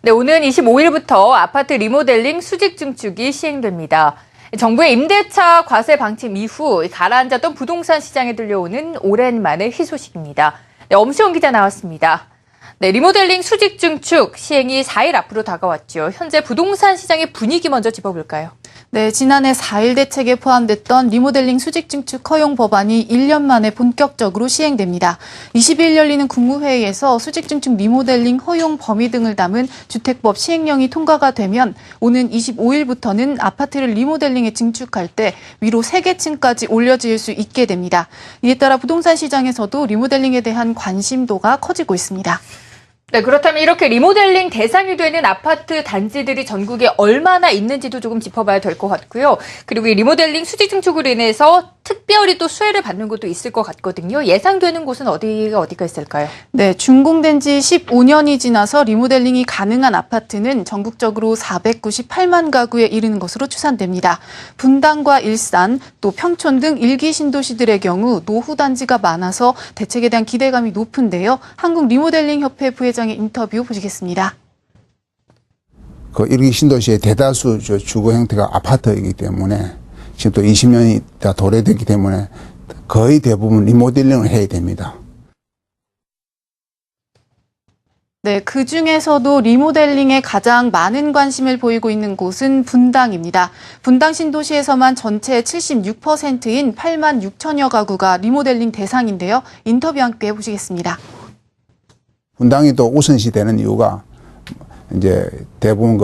네, 오는 25일부터 아파트 리모델링 수직 증축이 시행됩니다. 정부의 임대차 과세 방침 이후 가라앉았던 부동산 시장에 들려오는 오랜만의 희소식입니다. 네, 엄수영 기자 나왔습니다. 네, 리모델링 수직 증축 시행이 4일 앞으로 다가왔죠. 현재 부동산 시장의 분위기 먼저 짚어볼까요? 네, 지난해 4일 대책에 포함됐던 리모델링 수직 증축 허용 법안이 1년 만에 본격적으로 시행됩니다. 20일 열리는 국무회의에서 수직 증축 리모델링 허용 범위 등을 담은 주택법 시행령이 통과가 되면 오는 25일부터는 아파트를 리모델링에 증축할 때 위로 3개층까지 올려지을 수 있게 됩니다. 이에 따라 부동산 시장에서도 리모델링에 대한 관심도가 커지고 있습니다. 네, 그렇다면 이렇게 리모델링 대상이 되는 아파트 단지들이 전국에 얼마나 있는지도 조금 짚어봐야 될 것 같고요. 그리고 이 리모델링 수직 증축으로 인해서 특별히 또 수혜를 받는 곳도 있을 것 같거든요. 예상되는 곳은 어디가 있을까요? 네, 준공된 지 15년이 지나서 리모델링이 가능한 아파트는 전국적으로 498만 가구에 이르는 것으로 추산됩니다. 분당과 일산, 또 평촌 등 1기 신도시들의 경우 노후 단지가 많아서 대책에 대한 기대감이 높은데요. 한국 리모델링 협회 부회장의 인터뷰 보시겠습니다. 그 1기 신도시의 대다수 주거 형태가 아파트이기 때문에 지금 또 20년이 다 도래됐기 때문에 거의 대부분 리모델링을 해야 됩니다. 네, 그중에서도 리모델링에 가장 많은 관심을 보이고 있는 곳은 분당입니다. 분당 신도시에서만 전체의 76%인 8만 6천여 가구가 리모델링 대상인데요. 인터뷰 함께 해보시겠습니다. 분당이 또 우선시 되는 이유가 이제 대부분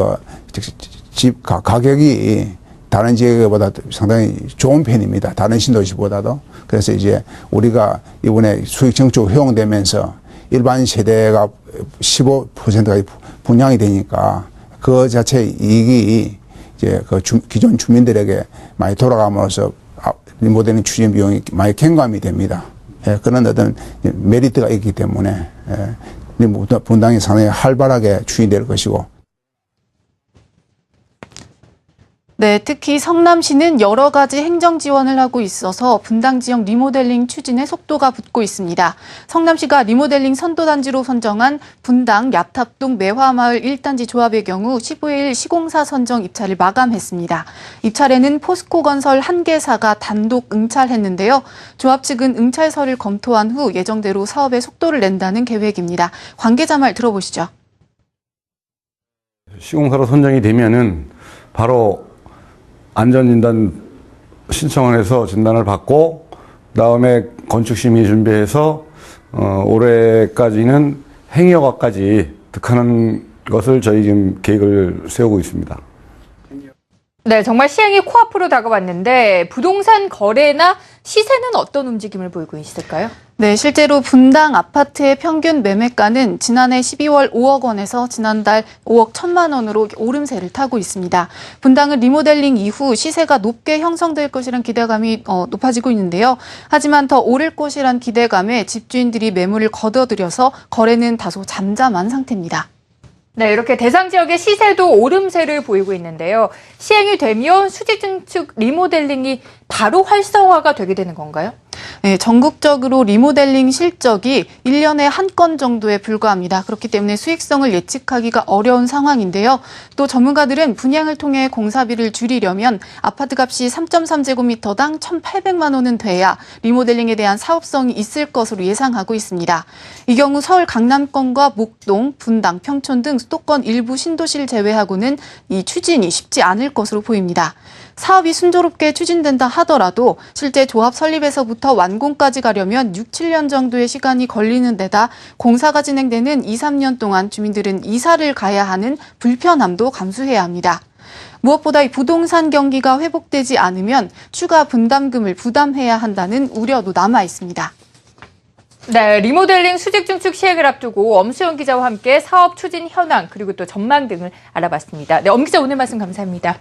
집 가격이 다른 지역보다 상당히 좋은 편입니다. 다른 신도시보다도. 그래서 이제 우리가 이번에 수익 증축 허용되면서 일반 세대가 15%가 분양이 되니까 그 자체 이익이 이제 그 기존 주민들에게 많이 돌아감으로써 리모델링 추진 비용이 많이 경감이 됩니다. 예, 그런 어떤 메리트가 있기 때문에 분당이 상당히 활발하게 추진될 것이고. 네, 특히 성남시는 여러 가지 행정 지원을 하고 있어서 분당 지역 리모델링 추진에 속도가 붙고 있습니다. 성남시가 리모델링 선도단지로 선정한 분당 야탑동 매화마을 1단지 조합의 경우 15일 시공사 선정 입찰을 마감했습니다. 입찰에는 포스코 건설 1개사가 단독 응찰했는데요. 조합 측은 응찰서를 검토한 후 예정대로 사업에 속도를 낸다는 계획입니다. 관계자 말 들어보시죠. 시공사로 선정이 되면은 바로 안전진단 신청을 해서 진단을 받고 그다음에 건축심의 준비해서 올해까지는 행여가까지 득하는 것을 저희 지금 계획을 세우고 있습니다. 네, 정말 시행이 코앞으로 다가왔는데 부동산 거래나 시세는 어떤 움직임을 보이고 있을까요? 네, 실제로 분당 아파트의 평균 매매가는 지난해 12월 5억 원에서 지난달 5억 1천만 원으로 오름세를 타고 있습니다. 분당은 리모델링 이후 시세가 높게 형성될 것이란 기대감이 높아지고 있는데요. 하지만 더 오를 것이란 기대감에 집주인들이 매물을 거둬들여서 거래는 다소 잠잠한 상태입니다. 네, 이렇게 대상 지역의 시세도 오름세를 보이고 있는데요. 시행이 되면 수직 증축 리모델링이 바로 활성화가 되게 되는 건가요? 네, 전국적으로 리모델링 실적이 1년에 한 건 정도에 불과합니다. 그렇기 때문에 수익성을 예측하기가 어려운 상황인데요. 또 전문가들은 분양을 통해 공사비를 줄이려면 아파트값이 3.3제곱미터당 1,800만 원은 돼야 리모델링에 대한 사업성이 있을 것으로 예상하고 있습니다. 이 경우 서울 강남권과 목동, 분당, 평촌 등 수도권 일부 신도시를 제외하고는 이 추진이 쉽지 않을 것으로 보입니다. 사업이 순조롭게 추진된다 하더라도 실제 조합 설립에서부터 완공까지 가려면 6, 7년 정도의 시간이 걸리는 데다 공사가 진행되는 2, 3년 동안 주민들은 이사를 가야 하는 불편함도 감수해야 합니다. 무엇보다 이 부동산 경기가 회복되지 않으면 추가 분담금을 부담해야 한다는 우려도 남아 있습니다. 네, 리모델링 수직 증축 시행을 앞두고 엄수영 기자와 함께 사업 추진 현황 그리고 또 전망 등을 알아봤습니다. 네, 엄 기자 오늘 말씀 감사합니다.